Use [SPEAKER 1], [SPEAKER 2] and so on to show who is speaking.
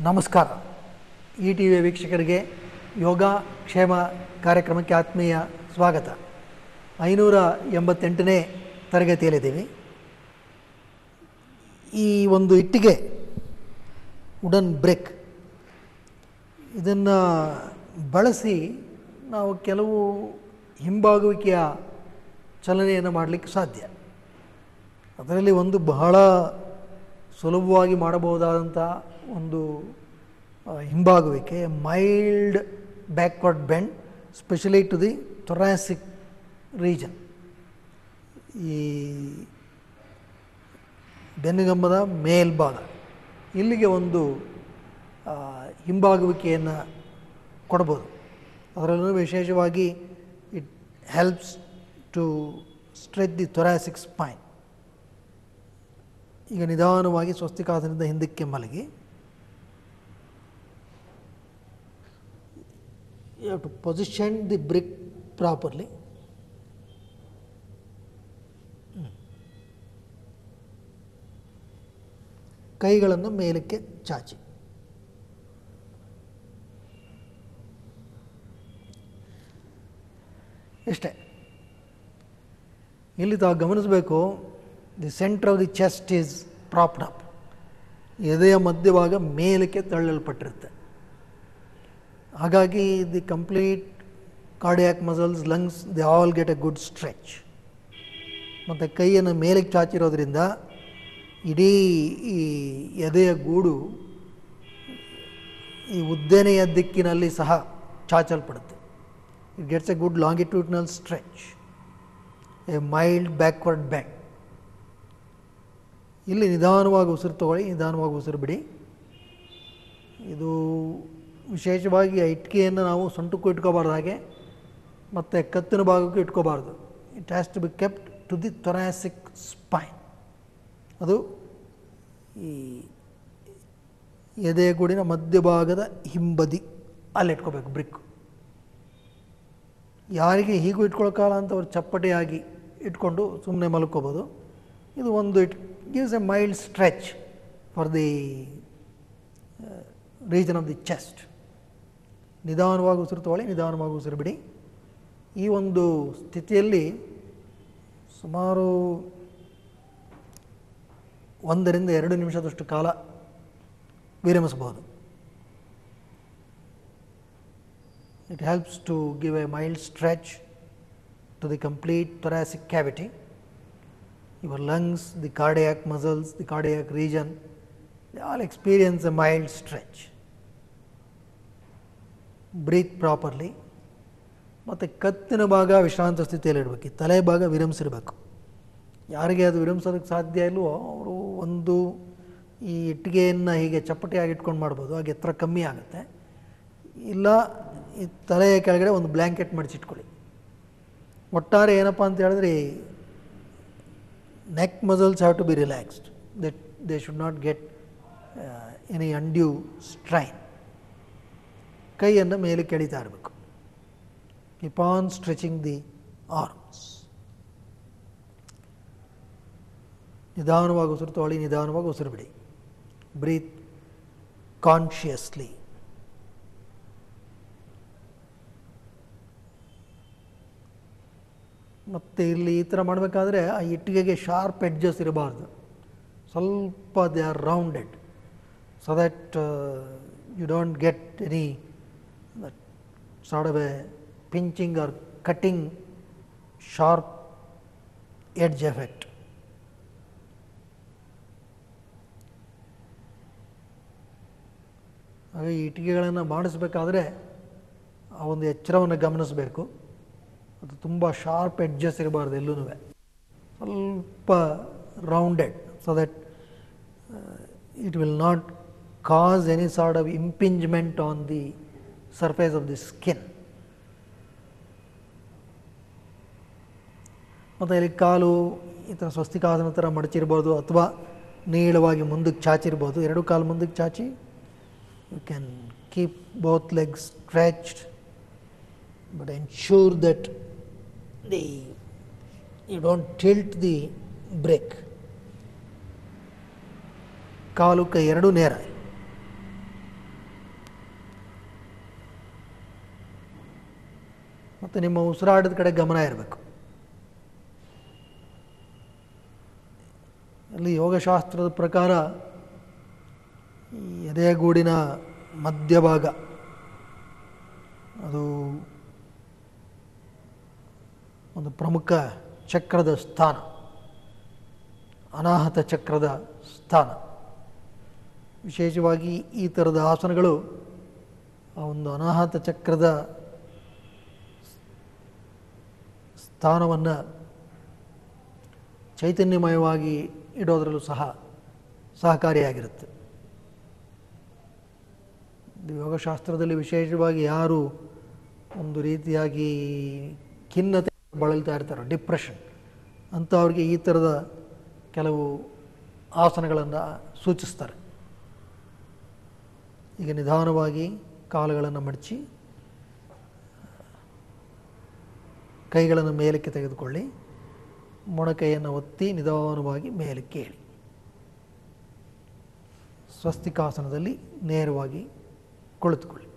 [SPEAKER 1] ನಮಸ್ಕಾರ. ಈ ಟಿ ವಿಯ ವೀಕ್ಷಕರಿಗೆ ಯೋಗ ಕ್ಷೇಮ ಕಾರ್ಯಕ್ರಮಕ್ಕೆ ಆತ್ಮೀಯ ಸ್ವಾಗತ. 588ನೇ ತರಗತಿಯಲ್ಲಿದ್ದೀವಿ. ಈ ಒಂದು ಇಟ್ಟಿಗೆ ವುಡನ್ ಬ್ರೇಕ್ ಇದನ್ನು ಬಳಸಿ ನಾವು ಕೆಲವು ಹಿಂಬಾಗುವಿಕೆಯ ಚಲನೆಯನ್ನು ಮಾಡಲಿಕ್ಕೆ ಸಾಧ್ಯ. ಅದರಲ್ಲಿ ಒಂದು ಬಹಳ ಸುಲಭವಾಗಿ ಮಾಡಬಹುದಾದಂಥ ಒಂದು ಹಿಂಬಾಗುವಿಕೆ, mild backward bend, specially to the thoracic region. ಈ ಬೆನ್ನುಗಂಬದ ಮೇಲ್ಭಾಗ ಇಲ್ಲಿಗೆ ಒಂದು ಹಿಂಬಾಗುವಿಕೆಯನ್ನು ಕೊಡ್ಬೋದು. ಅದರಲ್ಲೂ ವಿಶೇಷವಾಗಿ it helps to stretch the thoracic spine. ಈಗ ನಿಧಾನವಾಗಿ ಸ್ವಸ್ತಿಕಾಸನದಿಂದ ಹಿಂದಕ್ಕೆ ಮಲಗಿ, you have to position the brick properly. ಕೈಗಳನ್ನು ಮೇಲಕ್ಕೆ ಚಾಚಿ, ಇಷ್ಟೇ. ಇಲ್ಲಿ ತಾವು ಗಮನಿಸಬೇಕು, the centre of the chest is propped up. ಎದೆಯ ಮಧ್ಯಭಾಗ ಮೇಲಕ್ಕೆ ತಳ್ಳಲ್ಪಟ್ಟಿರುತ್ತೆ. ಹಾಗಾಗಿ the complete cardiac muscles, lungs, they all get a good stretch. ಮತ್ತು ಕೈಯನ್ನು ಮೇಲಕ್ಕೆ ಚಾಚಿರೋದ್ರಿಂದ ಇಡೀ ಈ ಎದೆಯ ಗೂಡು ಈ ಉದ್ದನೆಯ ದಿಕ್ಕಿನಲ್ಲಿ ಸಹ ಚಾಚಲ್ಪಡುತ್ತೆ. It gets a good longitudinal stretch, a mild backward bend. ಇಲ್ಲಿ ನಿಧಾನವಾಗಿ ಉಸಿರು ತಗೊಳ್ಳಿ, ನಿಧಾನವಾಗಿ ಉಸಿರು ಬಿಡಿ. ಇದು ವಿಶೇಷವಾಗಿ ಇಟ್ಕೆಯನ್ನು ನಾವು ಸೊಂಟಕ್ಕೂ ಇಟ್ಕೋಬಾರ್ದು, ಹಾಗೆ ಮತ್ತು ಕತ್ತಿನ ಭಾಗಕ್ಕೂ ಇಟ್ಕೋಬಾರ್ದು. It has to be kept to the thoracic spine. ಅದು ಈ ಎದೆಯ ಗೂಡಿನ ಮಧ್ಯಭಾಗದ ಹಿಂಬದಿ ಅಲ್ಲಿ ಇಟ್ಕೋಬೇಕು ಬ್ರಿಕ್. ಯಾರಿಗೆ ಹೀಗೂ ಇಟ್ಕೊಳಕ್ಕಾಗಲ್ಲ ಅಂತ ಅವ್ರು ಚಪ್ಪಟೆಯಾಗಿ ಇಟ್ಕೊಂಡು ಸುಮ್ಮನೆ ಮಲ್ಕೋಬೋದು. ಇದು ಒಂದು it gives A mild stretch for the region of the chest. ನಿಧಾನವಾಗಿ ಉಸಿರು ತಗೊಳ್ಳಿ, ನಿಧಾನವಾಗಿ ಉಸಿರು ಬಿಡಿ. ಈ ಒಂದು ಸ್ಥಿತಿಯಲ್ಲಿ ಸುಮಾರು 1 ರಿಂದ 2 ನಿಮಿಷದಷ್ಟು ಕಾಲ ವಿರಮಿಸಬಹುದು. It helps to give a mild stretch to the complete thoracic cavity. Your lungs, the cardiac muscles, the cardiac region, they all experience a mild stretch. Breathe properly. ಮತ್ತು ಕತ್ತಿನ ಭಾಗ ವಿಶ್ರಾಂತ ಸ್ಥಿತಿಯಲ್ಲಿ ಇಡಬೇಕು, ತಲೆ ಭಾಗ ವಿರಮಿಸಿರಬೇಕು. ಯಾರಿಗೆ ಅದು ವಿರಮಿಸೋದಕ್ಕೆ ಸಾಧ್ಯ ಇಲ್ವೋ ಅವರು ಒಂದು ಈ ಇಟ್ಟಿಗೆಯನ್ನು ಹೀಗೆ ಚಪ್ಪಟೆಯಾಗಿ ಇಟ್ಕೊಂಡು ಮಾಡ್ಬೋದು, ಹಾಗೆ ಎತ್ತರ ಕಮ್ಮಿ ಆಗುತ್ತೆ. ಇಲ್ಲ ಈ ತಲೆಯ ಕೆಳಗಡೆ ಒಂದು ಬ್ಲ್ಯಾಂಕೆಟ್ ಮಡಿಚಿಟ್ಕೊಳ್ಳಿ. ಒಟ್ಟಾರೆ ಏನಪ್ಪ ಅಂತ ಹೇಳಿದ್ರೆ, neck muscles have to be relaxed, that they should not get any undue strain. ಕೈಯನ್ನು ಮೇಲೆ ಕೆಳಿತಾ ಇರಬೇಕು. Keep on stretching the arms. ನಿಧಾನವಾಗಿ ಉಸಿರು ತಗೊಳ್ಳಿ, ನಿಧಾನವಾಗಿ ಉಸಿರು ಬಿಡಿ. Breathe consciously. ಮತ್ತು ಇಲ್ಲಿ ಈ ಥರ ಮಾಡಬೇಕಾದ್ರೆ ಆ ಇಟ್ಟಿಗೆಗೆ ಶಾರ್ಪ್ ಎಡ್ಜಸ್ ಇರಬಾರ್ದು. ಸ್ವಲ್ಪ they are rounded, so that you don't get any sort of a pinching or cutting sharp edge effect. ಹಾಗೆ ಈ ಇಟ್ಟಿಗೆಗಳನ್ನು ಮಾಡಿಸ್ಬೇಕಾದ್ರೆ ಆ ಒಂದು ಎಚ್ಚರವನ್ನು ಗಮನಿಸಬೇಕು. ಅದು ತುಂಬ ಶಾರ್ಪ್ ಎಡ್ಜಸ್ ಇರಬಾರ್ದು, ಎಲ್ಲೂ ಸ್ವಲ್ಪ rounded, so that it will not cause any sort of impingement on the surface of the skin. ಮತ್ತು ಇಲ್ಲಿ ಕಾಲು ಈ ಥರ ಸ್ವಸ್ತಿಕಾಸನ ಥರ ಮಡಚಿರ್ಬೋದು, ಅಥವಾ ನೀಳವಾಗಿ ಮುಂದಕ್ಕೆ ಚಾಚಿರ್ಬೋದು. 2 ಕಾಲು ಮುಂದಕ್ಕೆ ಚಾಚಿ, you can keep both legs stretched, but ensure that you don't tilt the brake. ಕಾಲು ಕೈ ಎರಡೂ ನೇರ. ಮತ್ತು ನಿಮ್ಮ ಉಸಿರಾಟದ ಕಡೆ ಗಮನ ಇರಬೇಕು. ಅಲ್ಲಿ ಯೋಗಶಾಸ್ತ್ರದ ಪ್ರಕಾರ ಈ ಎದೆಗೂಡಿನ ಮಧ್ಯಭಾಗ ಅದು ಒಂದು ಪ್ರಮುಖ ಚಕ್ರದ ಸ್ಥಾನ, ಅನಾಹತ ಚಕ್ರದ ಸ್ಥಾನ. ವಿಶೇಷವಾಗಿ ಈ ಥರದ ಆಸನಗಳು ಆ ಒಂದು ಅನಾಹತ ಚಕ್ರದ ಸ್ಥಾನವನ್ನು ಚೈತನ್ಯಮಯವಾಗಿ ಇಡೋದರಲ್ಲೂ ಸಹಕಾರಿಯಾಗಿರುತ್ತೆ. ಯೋಗಶಾಸ್ತ್ರದಲ್ಲಿ ವಿಶೇಷವಾಗಿ ಯಾರು ಒಂದು ರೀತಿಯಾಗಿ ಖಿನ್ನತೆ ಬಳಲ್ತಾ ಇರ್ತಾರೋ, ಡಿಪ್ರೆಷನ್ ಅಂಥವ್ರಿಗೆ ಈ ಥರದ ಕೆಲವು ಆಸನಗಳನ್ನು ಸೂಚಿಸ್ತಾರೆ. ಈಗ ನಿಧಾನವಾಗಿ ಕಾಲುಗಳನ್ನು ಮಡಚಿ ಕೈಗಳನ್ನು ಮೇಲಕ್ಕೆ ತೆಗೆದುಕೊಳ್ಳಿ, ಮೊಣಕೈಯನ್ನು ಒತ್ತಿ ನಿಧಾನವಾಗಿ ಮೇಲಕ್ಕೆ ಏಳಿ. ಸ್ವಸ್ತಿಕಾಸನದಲ್ಲಿ ನೇರವಾಗಿ ಕುಳಿತುಕೊಳ್ಳಿ.